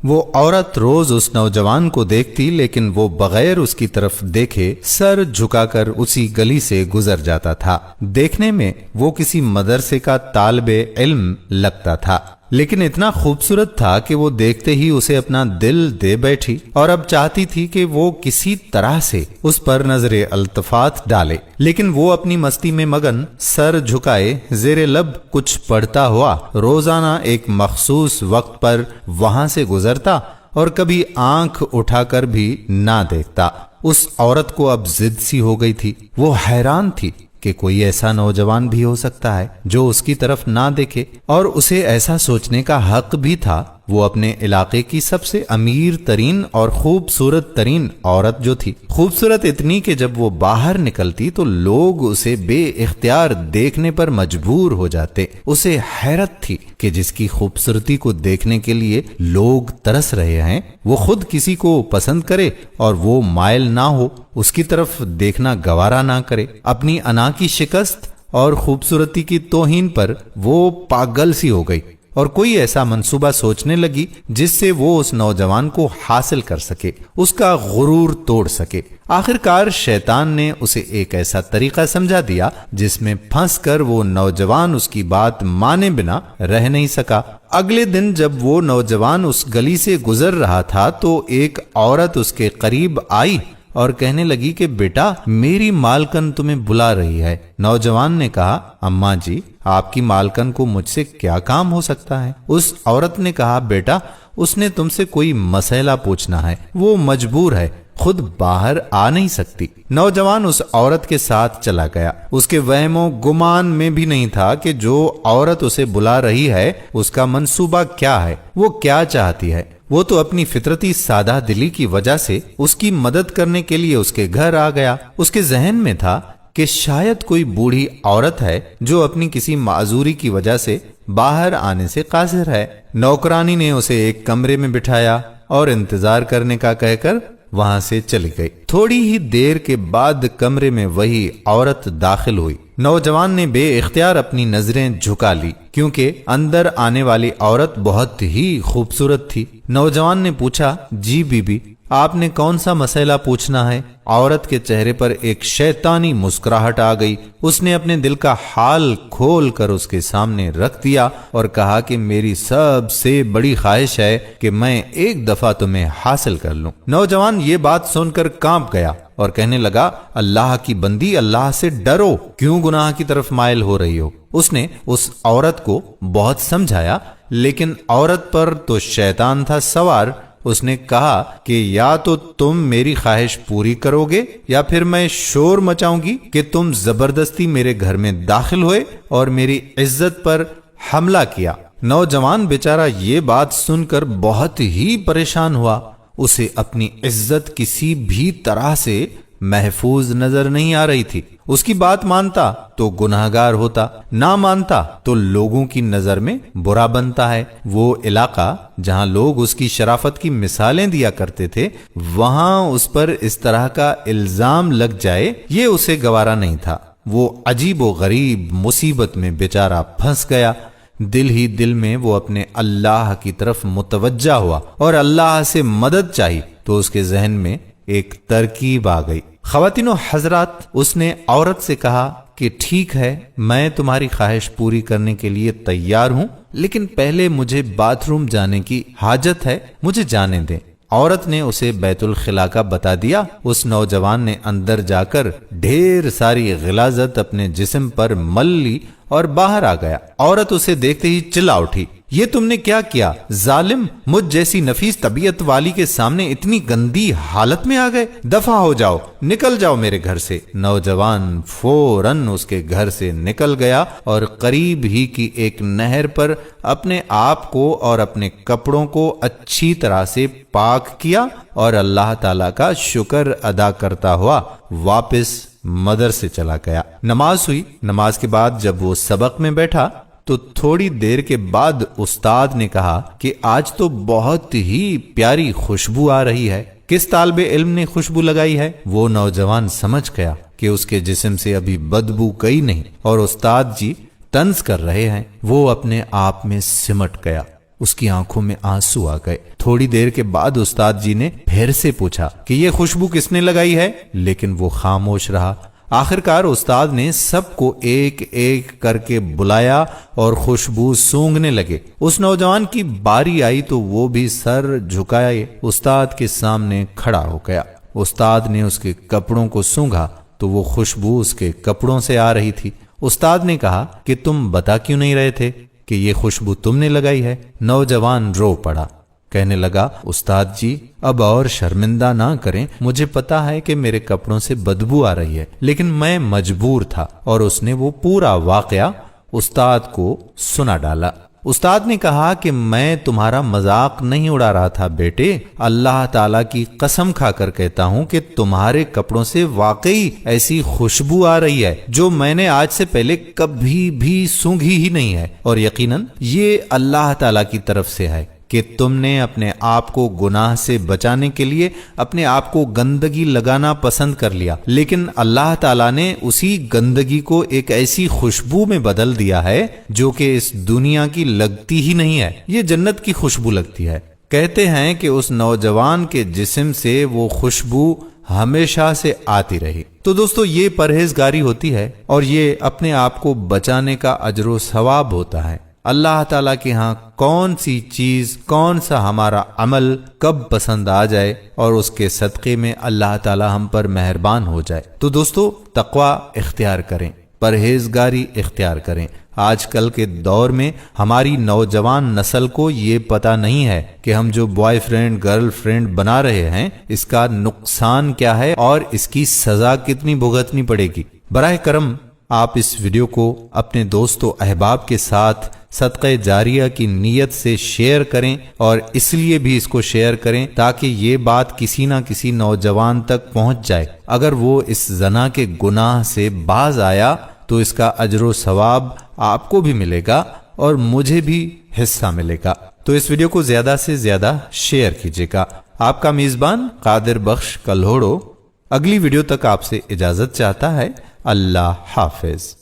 وہ عورت روز اس نوجوان کو دیکھتی، لیکن وہ بغیر اس کی طرف دیکھے سر جھکا کر اسی گلی سے گزر جاتا تھا۔ دیکھنے میں وہ کسی مدرسے کا طالب علم لگتا تھا، لیکن اتنا خوبصورت تھا کہ وہ دیکھتے ہی اسے اپنا دل دے بیٹھی، اور اب چاہتی تھی کہ وہ کسی طرح سے اس پر نظر التفات ڈالے، لیکن وہ اپنی مستی میں مگن سر جھکائے زیر لب کچھ پڑھتا ہوا روزانہ ایک مخصوص وقت پر وہاں سے گزرتا اور کبھی آنکھ اٹھا کر بھی نہ دیکھتا۔ اس عورت کو اب ضد سی ہو گئی تھی۔ وہ حیران تھی کہ کوئی ایسا نوجوان بھی ہو سکتا ہے جو اس کی طرف نہ دیکھے، اور اسے ایسا سوچنے کا حق بھی تھا۔ وہ اپنے علاقے کی سب سے امیر ترین اور خوبصورت ترین عورت جو تھی، خوبصورت اتنی کہ جب وہ باہر نکلتی تو لوگ اسے بے اختیار دیکھنے پر مجبور ہو جاتے۔ اسے حیرت تھی کہ جس کی خوبصورتی کو دیکھنے کے لیے لوگ ترس رہے ہیں، وہ خود کسی کو پسند کرے اور وہ مائل نہ ہو، اس کی طرف دیکھنا گوارا نہ کرے۔ اپنی انا کی شکست اور خوبصورتی کی توہین پر وہ پاگل سی ہو گئی، اور کوئی ایسا منصوبہ سوچنے لگی جس سے وہ اس نوجوان کو حاصل کر سکے، اس کا غرور توڑ سکے۔ آخرکار شیطان نے اسے ایک ایسا طریقہ سمجھا دیا جس میں پھنس کر وہ نوجوان اس کی بات مانے بنا رہ نہیں سکا۔ اگلے دن جب وہ نوجوان اس گلی سے گزر رہا تھا تو ایک عورت اس کے قریب آئی اور کہنے لگی کہ بیٹا، میری مالکن تمہیں بلا رہی ہے۔ نوجوان نے کہا، اماں جی، آپ کی مالکن کو مجھ سے کیا کام ہو سکتا ہے؟ اس عورت نے کہا، بیٹا، اس نے تم سے کوئی مسئلہ پوچھنا ہے، وہ مجبور ہے، خود باہر آ نہیں سکتی۔ نوجوان اس عورت کے ساتھ چلا گیا۔ اس کے وہم و گمان میں بھی نہیں تھا کہ جو عورت اسے بلا رہی ہے اس کا منصوبہ کیا ہے، وہ کیا چاہتی ہے۔ وہ تو اپنی فطرتی سادہ دلی کی وجہ سے اس کی مدد کرنے کے لیے اس کے گھر آ گیا۔ اس کے ذہن میں تھا کہ شاید کوئی بوڑھی عورت ہے جو اپنی کسی معذوری کی وجہ سے باہر آنے سے قاصر ہے۔ نوکرانی نے اسے ایک کمرے میں بٹھایا اور انتظار کرنے کا کہہ کر وہاں سے چلی گئی۔ تھوڑی ہی دیر کے بعد کمرے میں وہی عورت داخل ہوئی۔ نوجوان نے بے اختیار اپنی نظریں جھکا لی کیونکہ اندر آنے والی عورت بہت ہی خوبصورت تھی۔ نوجوان نے پوچھا، جی بی بی، آپ نے کون سا مسئلہ پوچھنا ہے؟ عورت کے چہرے پر ایک شیطانی مسکراہٹ آ گئی۔ اس نے اپنے دل کا حال کھول کر اس کے سامنے رکھ دیا اور کہا کہ میری سب سے بڑی خواہش ہے کہ میں ایک دفعہ تمہیں حاصل کر لوں۔ نوجوان یہ بات سن کر کانپ گیا اور کہنے لگا، اللہ کی بندی، اللہ سے ڈرو، کیوں گناہ کی طرف مائل ہو رہی ہو؟ اس نے اس عورت کو بہت سمجھایا، لیکن عورت پر تو شیطان تھا سوار۔ اس نے کہا کہ یا تو تم میری خواہش پوری کرو گے یا پھر میں شور مچاؤں گی کہ تم زبردستی میرے گھر میں داخل ہوئے اور میری عزت پر حملہ کیا۔ نوجوان بیچارہ یہ بات سن کر بہت ہی پریشان ہوا۔ اسے اپنی عزت کسی بھی طرح سے محفوظ نظر نہیں آ رہی تھی۔ اس کی بات مانتا تو گناہگار ہوتا، نہ مانتا تو لوگوں کی نظر میں برا بنتا ہے۔ وہ علاقہ جہاں لوگ اس کی شرافت کی مثالیں دیا کرتے تھے، وہاں اس پر اس طرح کا الزام لگ جائے، یہ اسے گوارا نہیں تھا۔ وہ عجیب و غریب مصیبت میں بیچارہ پھنس گیا۔ دل ہی دل میں وہ اپنے اللہ کی طرف متوجہ ہوا اور اللہ سے مدد چاہی تو اس کے ذہن میں ایک ترکیب آ گئی۔ خواتین و حضرات، اس نے عورت سے کہا کہ ٹھیک ہے، میں تمہاری خواہش پوری کرنے کے لیے تیار ہوں، لیکن پہلے مجھے باتھ روم جانے کی حاجت ہے، مجھے جانے دیں۔ عورت نے اسے بیت الخلا کا بتا دیا۔ اس نوجوان نے اندر جا کر ڈھیر ساری غلاظت اپنے جسم پر مل لی اور باہر آ گیا۔ عورت اسے دیکھتے ہی چلا اٹھی، یہ تم نے کیا کیا ظالم؟ مجھ جیسی نفیس طبیعت والی کے سامنے اتنی گندی حالت میں آ گئے، دفع ہو جاؤ، نکل جاؤ میرے گھر سے۔ نوجوان فوراً اس کے گھر سے نکل گیا اور قریب ہی کی ایک نہر پر اپنے آپ کو اور اپنے کپڑوں کو اچھی طرح سے پاک کیا اور اللہ تعالیٰ کا شکر ادا کرتا ہوا واپس مدرسے چلا گیا۔ نماز ہوئی۔ نماز کے بعد جب وہ سبق میں بیٹھا تو تھوڑی دیر کے بعد استاد نے کہا کہ آج تو بہت ہی پیاری خوشبو آ رہی ہے۔ کس طالب علم نے خوشبو لگائی ہے؟ وہ نوجوان سمجھ گیا کہ اس کے جسم سے ابھی بدبو گئی نہیں اور استاد جی طنز کر رہے ہیں۔ وہ اپنے آپ میں سمٹ گیا۔ اس کی آنکھوں میں آنسو آ گئے۔ تھوڑی دیر کے بعد استاد جی نے پھر سے پوچھا کہ یہ خوشبو کس نے لگائی ہے، لیکن وہ خاموش رہا۔ آخرکار استاد نے سب کو ایک ایک کر کے بلایا اور خوشبو سونگھنے لگے۔ اس نوجوان کی باری آئی تو وہ بھی سر جھکائے استاد کے سامنے کھڑا ہو گیا۔ استاد نے اس کے کپڑوں کو سونگھا تو وہ خوشبو اس کے کپڑوں سے آ رہی تھی۔ استاد نے کہا کہ تم بتا کیوں نہیں رہے تھے کہ یہ خوشبو تم نے لگائی ہے؟ نوجوان رو پڑا، کہنے لگا استاد جی اب اور شرمندہ نہ کریں، مجھے پتا ہے کہ میرے کپڑوں سے بدبو آ رہی ہے، لیکن میں مجبور تھا۔ اور اس نے وہ پورا واقعہ استاد کو سنا ڈالا۔ استاد نے کہا کہ میں تمہارا مذاق نہیں اڑا رہا تھا بیٹے، اللہ تعالیٰ کی قسم کھا کر کہتا ہوں کہ تمہارے کپڑوں سے واقعی ایسی خوشبو آ رہی ہے جو میں نے آج سے پہلے کبھی بھی سونگھی ہی نہیں ہے، اور یقیناً یہ اللہ تعالیٰ کی طرف سے ہے کہ تم نے اپنے آپ کو گناہ سے بچانے کے لیے اپنے آپ کو گندگی لگانا پسند کر لیا، لیکن اللہ تعالیٰ نے اسی گندگی کو ایک ایسی خوشبو میں بدل دیا ہے جو کہ اس دنیا کی لگتی ہی نہیں ہے، یہ جنت کی خوشبو لگتی ہے۔ کہتے ہیں کہ اس نوجوان کے جسم سے وہ خوشبو ہمیشہ سے آتی رہی۔ تو دوستو یہ پرہیزگاری ہوتی ہے اور یہ اپنے آپ کو بچانے کا اجر و ثواب ہوتا ہے۔ اللہ تعالیٰ کے ہاں کون سی چیز، کون سا ہمارا عمل کب پسند آ جائے اور اس کے صدقے میں اللہ تعالیٰ ہم پر مہربان ہو جائے۔ تو دوستو تقوی اختیار کریں، پرہیزگاری اختیار کریں۔ آج کل کے دور میں ہماری نوجوان نسل کو یہ پتہ نہیں ہے کہ ہم جو بوائے فرینڈ گرل فرینڈ بنا رہے ہیں اس کا نقصان کیا ہے اور اس کی سزا کتنی بھگتنی پڑے گی۔ براہ کرم آپ اس ویڈیو کو اپنے دوست و احباب کے ساتھ صدقہ جاریہ کی نیت سے شیئر کریں، اور اس لیے بھی اس کو شیئر کریں تاکہ یہ بات کسی نہ کسی نوجوان تک پہنچ جائے۔ اگر وہ اس زنا کے گناہ سے باز آیا تو اس کا اجر و ثواب آپ کو بھی ملے گا اور مجھے بھی حصہ ملے گا۔ تو اس ویڈیو کو زیادہ سے زیادہ شیئر کیجیے گا۔ آپ کا میزبان قادر بخش کلہوڑو اگلی ویڈیو تک آپ سے اجازت چاہتا ہے۔ اللہ حافظ۔